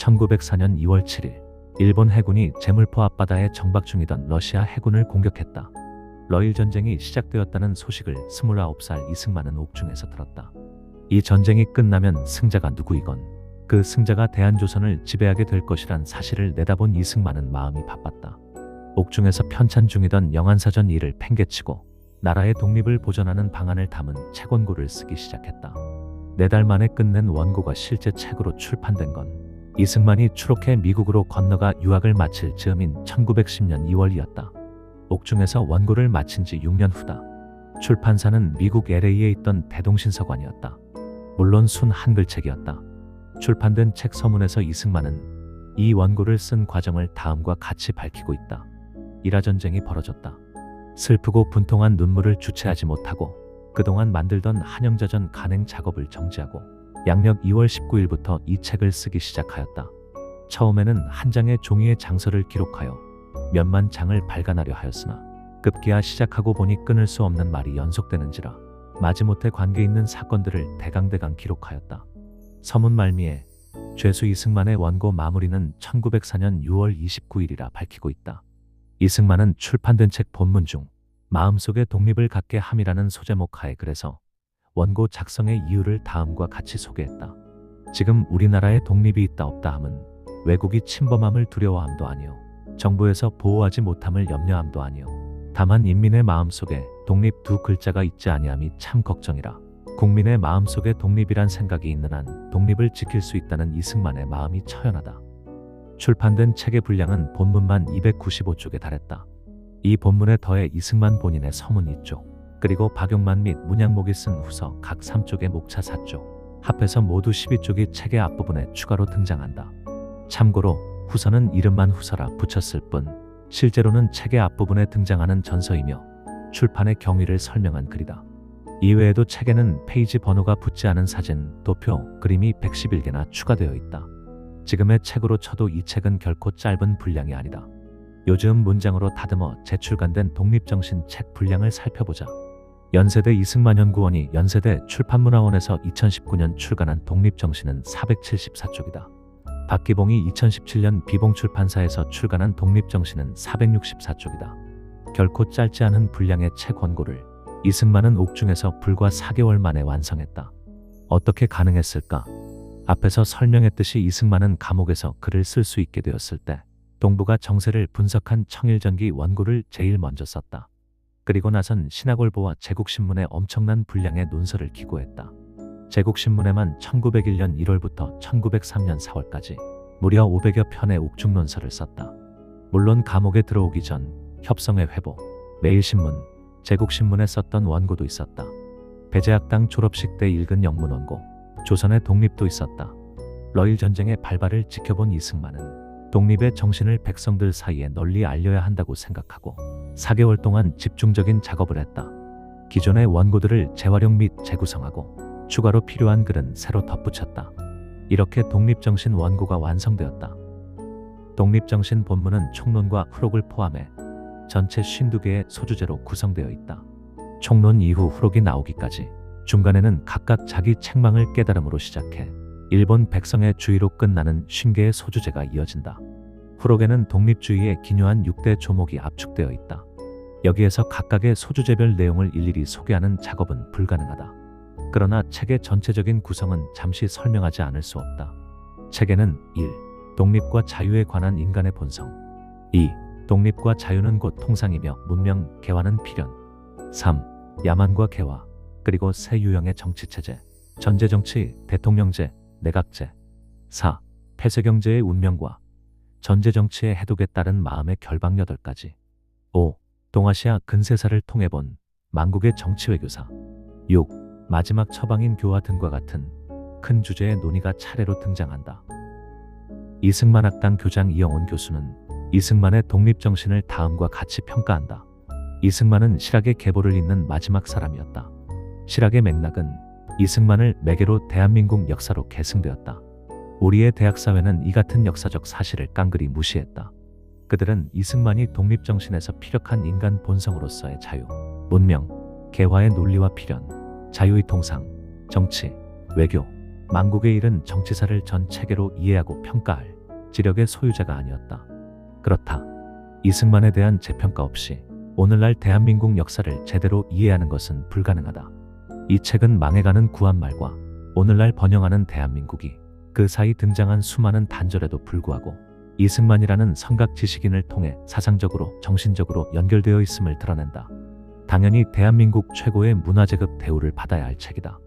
1904년 2월 7일, 일본 해군이 제물포 앞바다에 정박 중이던 러시아 해군을 공격했다. 러일 전쟁이 시작되었다는 소식을 29살 이승만은 옥중에서 들었다. 이 전쟁이 끝나면 승자가 누구이건 그 승자가 대한조선을 지배하게 될 것이란 사실을 내다본 이승만은 마음이 바빴다. 옥중에서 편찬 중이던 영안사전 일을 팽개치고 나라의 독립을 보전하는 방안을 담은 책 원고를 쓰기 시작했다. 4달 만에 끝낸 원고가 실제 책으로 출판된 건 이승만이 추록해 미국으로 건너가 유학을 마칠 즈음인 1910년 2월이었다. 옥중에서 원고를 마친 지 6년 후다. 출판사는 미국 LA에 있던 대동신서관이었다. 물론 순 한글책이었다. 출판된 책 서문에서 이승만은 이 원고를 쓴 과정을 다음과 같이 밝히고 있다. 일화전쟁이 벌어졌다. 슬프고 분통한 눈물을 주체하지 못하고 그동안 만들던 한영자전 간행 작업을 정지하고 양력 2월 19일부터 이 책을 쓰기 시작하였다. 처음에는 한 장의 종이에 장서를 기록하여 몇만 장을 발간하려 하였으나 급기야 시작하고 보니 끊을 수 없는 말이 연속되는지라 마지못해 관계 있는 사건들을 대강대강 기록하였다. 서문 말미에 죄수 이승만의 원고 마무리는 1904년 6월 29일이라 밝히고 있다. 이승만은 출판된 책 본문 중 마음속에 독립을 갖게 함이라는 소제목 하에 그래서 원고 작성의 이유를 다음과 같이 소개했다. 지금 우리나라에 독립이 있다 없다 함은 외국이 침범함을 두려워함도 아니요 정부에서 보호하지 못함을 염려함도 아니요 다만 인민의 마음속에 독립 두 글자가 있지 아니함이 참 걱정이라. 국민의 마음속에 독립이란 생각이 있는 한 독립을 지킬 수 있다는 이승만의 마음이 처연하다. 출판된 책의 분량은 본문만 295쪽에 달했다. 이 본문에 더해 이승만 본인의 서문 2쪽, 그리고 박용만 및 문양목이 쓴 후서 각 3쪽의 목차 4쪽, 합해서 모두 12쪽이 책의 앞부분에 추가로 등장한다. 참고로 후서는 이름만 후서라 붙였을 뿐 실제로는 책의 앞부분에 등장하는 전서이며 출판의 경위를 설명한 글이다. 이외에도 책에는 페이지 번호가 붙지 않은 사진, 도표, 그림이 111개나 추가되어 있다. 지금의 책으로 쳐도 이 책은 결코 짧은 분량이 아니다. 요즘 문장으로 다듬어 재출간된 독립정신 책 분량을 살펴보자. 연세대 이승만 연구원이 연세대 출판문화원에서 2019년 출간한 독립정신은 474쪽이다. 박기봉이 2017년 비봉출판사에서 출간한 독립정신은 464쪽이다. 결코 짧지 않은 분량의 책 원고를 이승만은 옥중에서 불과 4개월 만에 완성했다. 어떻게 가능했을까? 앞에서 설명했듯이 이승만은 감옥에서 글을 쓸 수 있게 되었을 때 동부가 정세를 분석한 청일전기 원고를 제일 먼저 썼다. 그리고 나선 신학월보와 제국신문에 엄청난 분량의 논설을 기고했다. 제국신문에만 1901년 1월부터 1903년 4월까지 무려 500여 편의 옥중 논설을 썼다. 물론 감옥에 들어오기 전 협성의 회보, 매일신문, 제국신문에 썼던 원고도 있었다. 배제학당 졸업식 때 읽은 영문 원고, 조선의 독립도 있었다. 러일 전쟁의 발발을 지켜본 이승만은 독립의 정신을 백성들 사이에 널리 알려야 한다고 생각하고 4개월 동안 집중적인 작업을 했다. 기존의 원고들을 재활용 및 재구성하고 추가로 필요한 글은 새로 덧붙였다. 이렇게 독립정신 원고가 완성되었다. 독립정신 본문은 총론과 후록을 포함해 전체 52개의 소주제로 구성되어 있다. 총론 이후 후록이 나오기까지 중간에는 각각 자기 책망을 깨달음으로 시작해 일본 백성의 주의로 끝나는 50개의 소주제가 이어진다. 후록에는 독립주의의 기묘한 6대 조목이 압축되어 있다. 여기에서 각각의 소주제별 내용을 일일이 소개하는 작업은 불가능하다. 그러나 책의 전체적인 구성은 잠시 설명하지 않을 수 없다. 책에는 1. 독립과 자유에 관한 인간의 본성. 2. 독립과 자유는 곧 통상이며 문명, 개화는 필연. 3. 야만과 개화, 그리고 새 유형의 정치체제, 전제정치, 대통령제, 내각제. 4. 폐쇄경제의 운명과 전제정치의 해독에 따른 마음의 결박 8가지. 5. 동아시아 근세사를 통해 본 만국의 정치외교사. 6. 마지막 처방인 교화 등과 같은 큰 주제의 논의가 차례로 등장한다. 이승만 학당 교장 이영훈 교수는 이승만의 독립정신을 다음과 같이 평가한다. 이승만은 실학의 계보를 잇는 마지막 사람이었다. 실학의 맥락은 이승만을 매개로 대한민국 역사로 계승되었다. 우리의 대학사회는 이 같은 역사적 사실을 깡그리 무시했다. 그들은 이승만이 독립정신에서 피력한 인간 본성으로서의 자유, 문명, 개화의 논리와 필연, 자유의 통상, 정치, 외교, 만국에 이른 정치사를 전 체계로 이해하고 평가할 지력의 소유자가 아니었다. 그렇다. 이승만에 대한 재평가 없이 오늘날 대한민국 역사를 제대로 이해하는 것은 불가능하다. 이 책은 망해가는 구한말과 오늘날 번영하는 대한민국이 그 사이 등장한 수많은 단절에도 불구하고 이승만이라는 성각 지식인을 통해 사상적으로 정신적으로 연결되어 있음을 드러낸다. 당연히 대한민국 최고의 문화재급 대우를 받아야 할 책이다.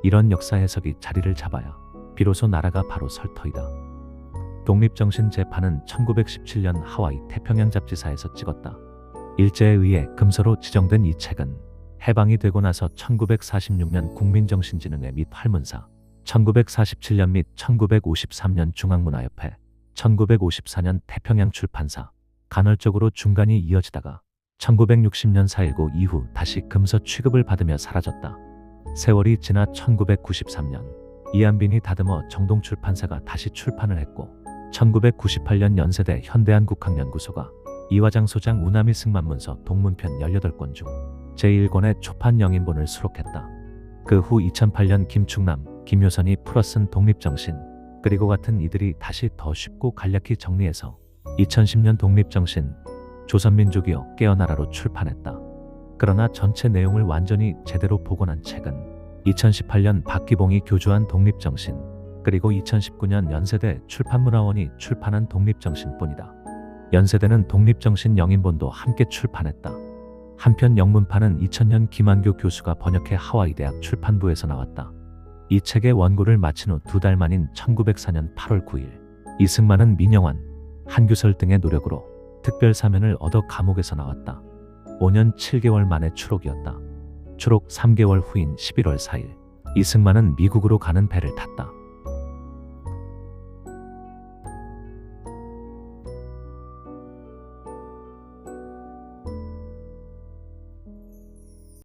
이런 역사 해석이 자리를 잡아야 비로소 나라가 바로 설 터이다. 독립정신 재판은 1917년 하와이 태평양 잡지사에서 찍었다. 일제에 의해 금서로 지정된 이 책은 해방이 되고 나서 1946년 국민정신진흥회 및 활문사, 1947년 및 1953년 중앙문화협회, 1954년 태평양 출판사, 간헐적으로 중간이 이어지다가 1960년 4.19 이후 다시 금서 취급을 받으며 사라졌다. 세월이 지나 1993년 이한빈이 다듬어 정동출판사가 다시 출판을 했고 1998년 연세대 현대한국학연구소가 이화장 소장 우나미 승만문서 동문편 18권 중 제1권의 초판 영인본을 수록했다. 그 후 2008년 김충남, 김효선이 풀어쓴 독립정신 그리고 같은 이들이 다시 더 쉽고 간략히 정리해서 2010년 독립정신 조선민족이여 깨어나라로 출판했다. 그러나 전체 내용을 완전히 제대로 복원한 책은 2018년 박기봉이 교주한 독립정신 그리고 2019년 연세대 출판문화원이 출판한 독립정신뿐이다. 연세대는 독립정신 영인본도 함께 출판했다. 한편 영문판은 2000년 김한교 교수가 번역해 하와이대학 출판부에서 나왔다. 이 책의 원고를 마친 후 2달 만인 1904년 8월 9일 이승만은 민영환, 한규설 등의 노력으로 특별 사면을 얻어 감옥에서 나왔다. 5년 7개월 만에 추록이었다. 추록 3개월 후인 11월 4일 이승만은 미국으로 가는 배를 탔다.